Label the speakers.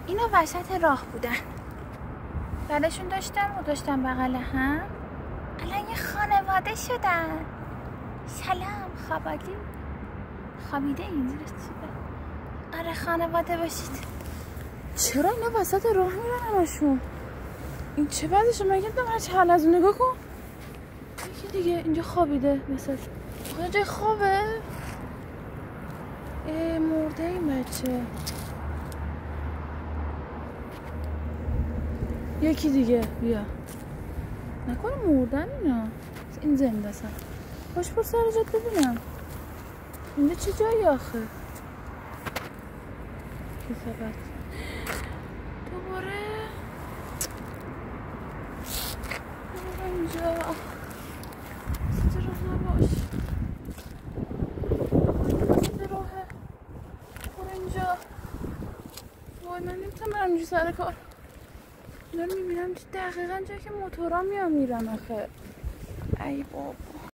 Speaker 1: اینا وسط راه بودن، بعدشون داشتم بغل هم، الان یه خانواده شدن. سلام، خوابیده این زیرش چیه؟ آره خانواده باشید. چرا اینا وسط راه میرن همشون؟ این چه بعدشه؟ مگه دم هرچی حال از اون نگاه کن. یکی دیگه اینجا خوابیده مثل آقا جای خوابه. مرده این بچه. یکی دیگه بیا، نکنه مردن اینا. این زنده است. خوش پر سر جات ببینم اینجا چه جایی آخه. کسافت دوباره اینجا. سطح راه نباش، سطح راهه برو اینجا. وای من نمیتونم برم اینجا سر کار. اینا رو میبینم دقیقا جایی که موتورا میان میرن آخه. ای بابا